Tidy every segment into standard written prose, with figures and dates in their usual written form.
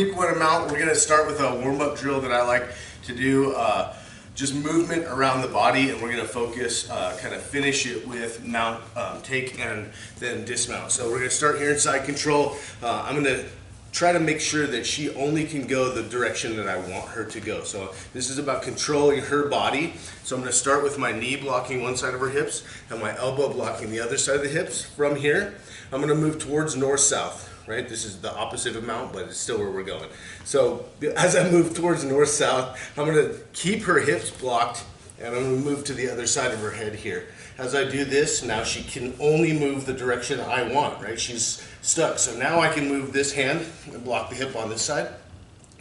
week one mount, we're going to start with a warm-up drill that I like to do, just movement around the body, and we're going to focus, kind of finish it with mount, take, and then dismount. So we're going to start here in side control. I'm going to try to make sure that she only can go the direction that I want her to go. So this is about controlling her body. So I'm going to start with my knee blocking one side of her hips and my elbow blocking the other side of the hips. From here, I'm going to move towards north-south. Right? This is the opposite of mount, but it's still where we're going. So as I move towards north-south, I'm going to keep her hips blocked, and I'm going to move to the other side of her head here. As I do this, now she can only move the direction I want, right? She's stuck. So now I can move this hand and block the hip on this side.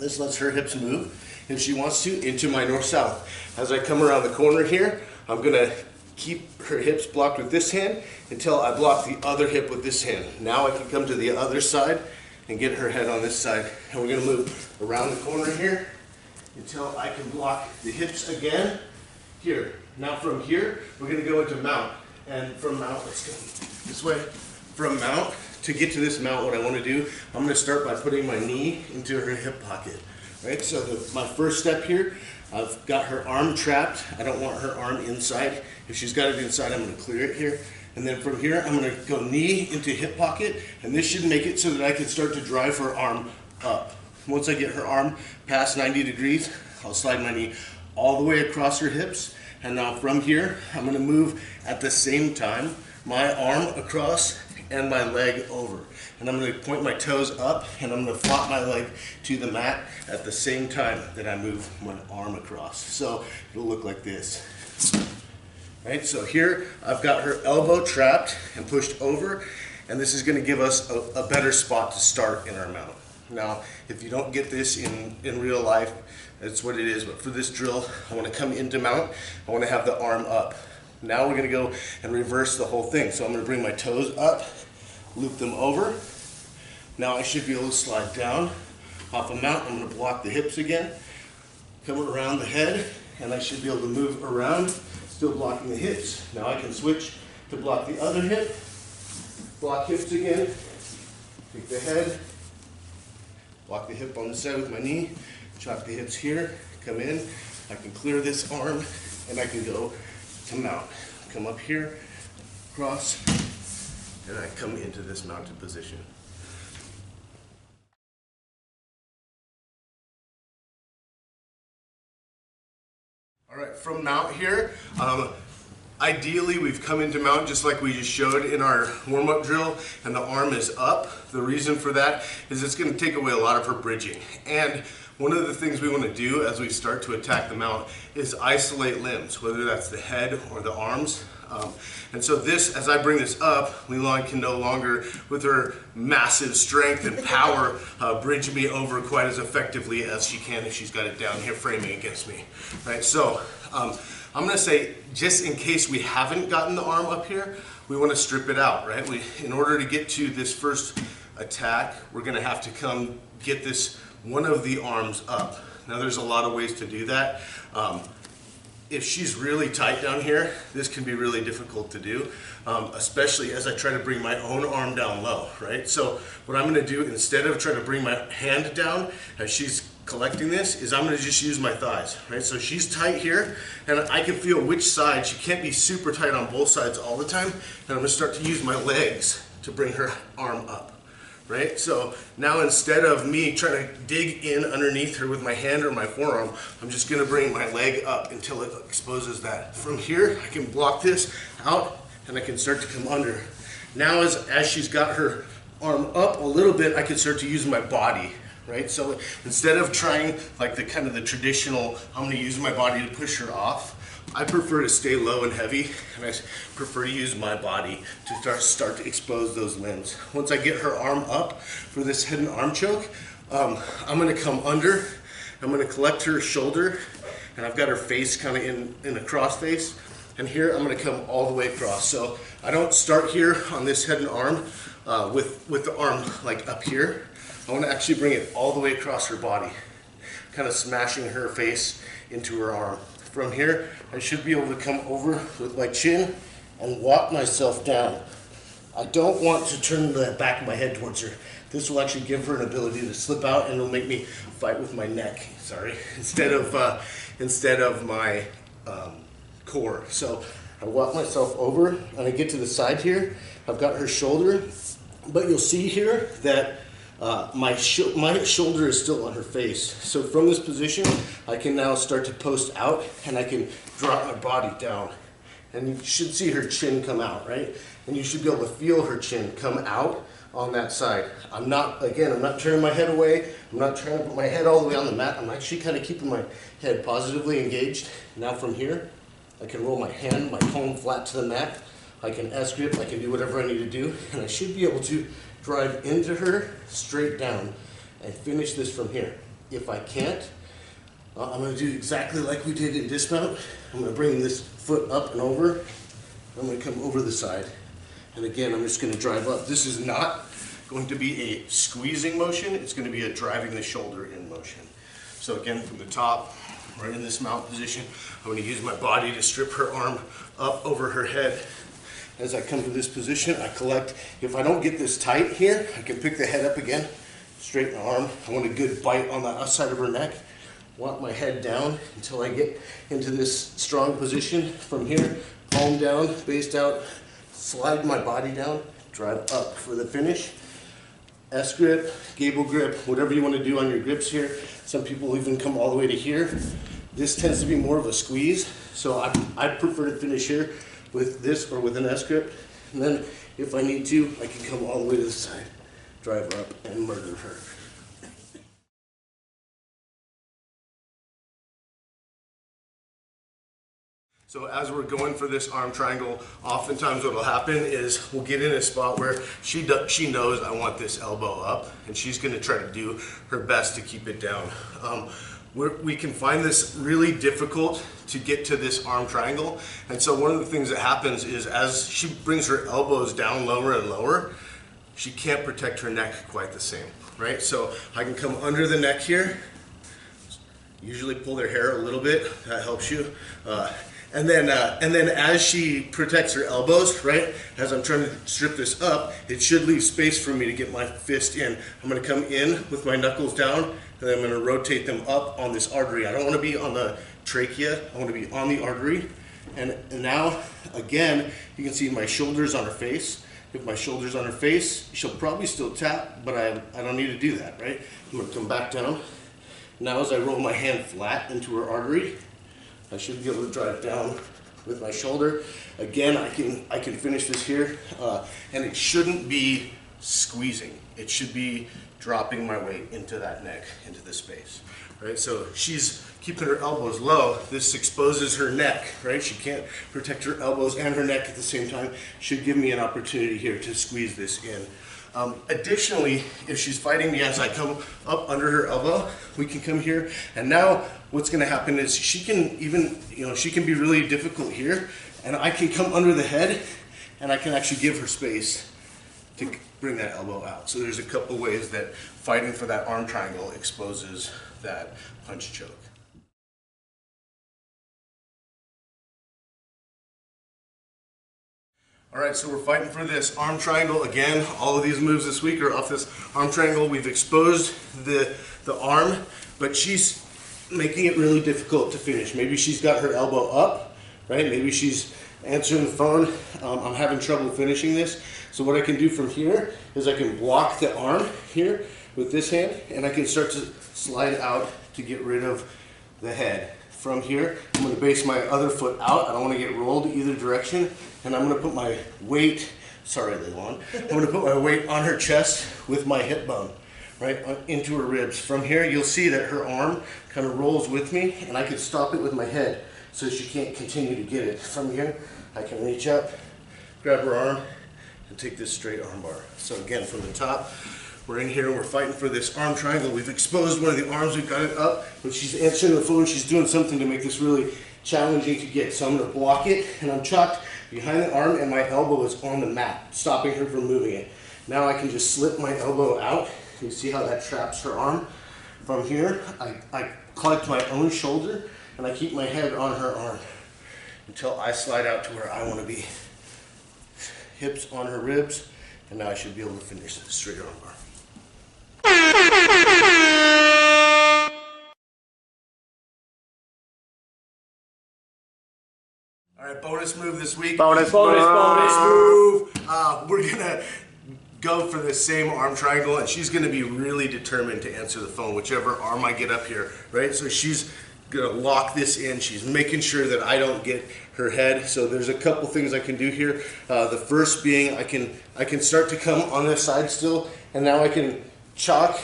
This lets her hips move, if she wants to, into my north-south. As I come around the corner here, I'm going to keep her hips blocked with this hand until I block the other hip with this hand. Now I can come to the other side and get her head on this side. And we're going to move around the corner here until I can block the hips again here. Now from here, we're going to go into mount. And from mount, let's go this way. From mount, to get to this mount, what I want to do, I'm going to start by putting my knee into her hip pocket. Right? So my first step here, I've got her arm trapped. I don't want her arm inside. If she's got it inside, I'm going to clear it here. And then from here, I'm going to go knee into hip pocket. And this should make it so that I can start to drive her arm up. Once I get her arm past 90 degrees, I'll slide my knee all the way across her hips. And now from here, I'm going to move at the same time my arm across and my leg over. And I'm going to point my toes up, and I'm going to flop my leg to the mat at the same time that I move my arm across. So it'll look like this. Right, so here I've got her elbow trapped and pushed over, and this is going to give us a better spot to start in our mount. Now, if you don't get this in real life, that's what it is, but for this drill, I want to come into mount, I want to have the arm up. Now we're going to go and reverse the whole thing. So I'm going to bring my toes up, loop them over. Now I should be able to slide down off a mount. I'm going to block the hips again, come around the head, and I should be able to move around, still blocking the hips. Now I can switch to block the other hip, block hips again, take the head, block the hip on the side with my knee, chop the hips here, come in, I can clear this arm, and I can go to mount. Come up here, cross, and I come into this mounted position. All right, from mount here, ideally we've come into mount just like we just showed in our warm-up drill, and the arm is up. The reason for that is it's going to take away a lot of her bridging. And one of the things we want to do as we start to attack the mount is isolate limbs, whether that's the head or the arms. And so this, as I bring this up, Leilani can no longer, with her massive strength and power, bridge me over quite as effectively as she can if she's got it down here framing against me. Right? So I'm going to say, just in case we haven't gotten the arm up here, we want to strip it out. Right? In order to get to this first attack, we're going to have to come get this one of the arms up. Now there's a lot of ways to do that. If she's really tight down here, this can be really difficult to do, especially as I try to bring my own arm down low, right? So what I'm going to do, instead of trying to bring my hand down as she's collecting this, is I'm going to just use my thighs, right? So she's tight here, and I can feel which side. She can't be super tight on both sides all the time, and I'm going to start to use my legs to bring her arm up. Right? So now instead of me trying to dig in underneath her with my hand or my forearm, I'm just going to bring my leg up until it exposes that. From here, I can block this out and I can start to come under. Now as she's got her arm up a little bit, I can start to use my body. Right? So instead of trying like the kind of the traditional, I'm going to use my body to push her off, I prefer to stay low and heavy, and I prefer to use my body to start to expose those limbs. Once I get her arm up for this head and arm choke, I'm going to come under, I'm going to collect her shoulder, and I've got her face kind of in a cross face, and here I'm going to come all the way across. So I don't start here on this head and arm with the arm like up here. I want to actually bring it all the way across her body, kind of smashing her face into her arm. From here, I should be able to come over with my chin and walk myself down. I don't want to turn the back of my head towards her. This will actually give her an ability to slip out, and it'll make me fight with my neck, instead of my core. So I walk myself over, and I get to the side here. I've got her shoulder, but you'll see here that my shoulder is still on her face. So from this position, I can now start to post out, and I can drop my body down. And you should see her chin come out, right? And you should be able to feel her chin come out on that side. I'm not turning my head away. I'm not trying to put my head all the way on the mat. I'm actually kind of keeping my head positively engaged. Now from here, I can roll my hand, my palm flat to the mat. I can S-grip, I can do whatever I need to do, and I should be able to drive into her, straight down, and finish this from here. If I can't, I'm going to do exactly like we did in dismount. I'm going to bring this foot up and over. I'm going to come over the side. And again, I'm just going to drive up. This is not going to be a squeezing motion. It's going to be a driving the shoulder in motion. So again, from the top, right in this mount position, I'm going to use my body to strip her arm up over her head. As I come to this position, I collect. If I don't get this tight here, I can pick the head up again, straighten the arm. I want a good bite on the outside of her neck. Walk my head down until I get into this strong position. From here, palm down, base out, slide my body down, drive up for the finish. S-grip, gable grip, whatever you want to do on your grips here. Some people even come all the way to here. This tends to be more of a squeeze, so I prefer to finish here with this or with an S-grip. And then if I need to, I can come all the way to the side, drive up, and murder her. So as we're going for this arm triangle, oftentimes what will happen is we'll get in a spot where she knows I want this elbow up, and she's going to try to do her best to keep it down. We can find this really difficult to get to this arm triangle, and so one of the things that happens is as she brings her elbows down lower and lower, she can't protect her neck quite the same, right? So I can come under the neck here, usually pull their hair a little bit, that helps you. And then as she protects her elbows, right, as I'm trying to strip this up, it should leave space for me to get my fist in. I'm going to come in with my knuckles down, and then I'm going to rotate them up on this artery. I don't want to be on the trachea. I want to be on the artery. And now, again, you can see my shoulders on her face. If my shoulder's on her face, she'll probably still tap, but I don't need to do that, right? I'm going to come back down. Now as I roll my hand flat into her artery, I should be able to drive down with my shoulder. Again, I can finish this here, and it shouldn't be squeezing. It should be dropping my weight into that neck, into the space, right? So she's keeping her elbows low. This exposes her neck, right? She can't protect her elbows and her neck at the same time. Should give me an opportunity here to squeeze this in. Additionally, if she's fighting me as I come up under her elbow, we can come here, and now what's going to happen is she can even, she can be really difficult here, and I can come under the head, and I can actually give her space to bring that elbow out. So there's a couple ways that fighting for that arm triangle exposes that punch choke. All right, so we're fighting for this arm triangle. Again, all of these moves this week are off this arm triangle. We've exposed the arm, but she's making it really difficult to finish. Maybe she's got her elbow up, right? Maybe she's answering the phone. I'm having trouble finishing this. So what I can do from here is I can block the arm here with this hand, and I can start to slide out to get rid of the head. From here, I'm going to base my other foot out. I don't want to get rolled either direction. And I'm going to put my weight, sorry Leilon, I'm going to put my weight on her chest with my hip bone, right, into her ribs. From here, you'll see that her arm kind of rolls with me, and I can stop it with my head so she can't continue to get it. From here, I can reach up, grab her arm, and take this straight arm bar. So again, from the top, we're in here and we're fighting for this arm triangle. We've exposed one of the arms, we've got it up, but she's answering the phone, she's doing something to make this really challenging to get. So I'm going to block it, and I'm chucked behind the arm, and my elbow is on the mat, stopping her from moving it. Now I can just slip my elbow out. You see how that traps her arm? From here, I collect my own shoulder, and I keep my head on her arm until I slide out to where I want to be. Hips on her ribs, and now I should be able to finish the straight arm bar. All right, bonus move this week. Bonus move. We're gonna go for the same arm triangle, and she's gonna be really determined to answer the phone, whichever arm I get up here, right? So she's gonna lock this in. She's making sure that I don't get her head. So there's a couple things I can do here. The first being I can start to come on this side still, and now I can chalk,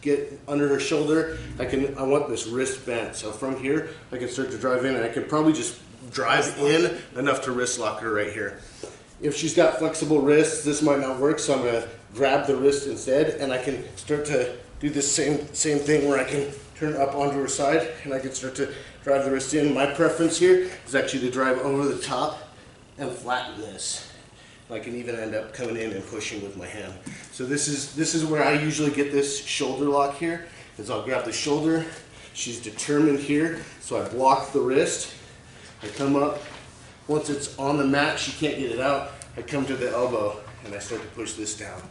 get under her shoulder. I want this wrist bent. So from here, I can start to drive in, and I can probably just drive in enough to wrist lock her right here. If she's got flexible wrists, this might not work, so I'm gonna grab the wrist instead, and I can start to do this same thing where I can turn up onto her side, and I can start to drive the wrist in. My preference here is actually to drive over the top and flatten this. I can even end up coming in and pushing with my hand. So this is where I usually get this shoulder lock here, is I'll grab the shoulder, she's determined here, so I block the wrist, I come up, once it's on the mat, she can't get it out, I come to the elbow and I start to push this down.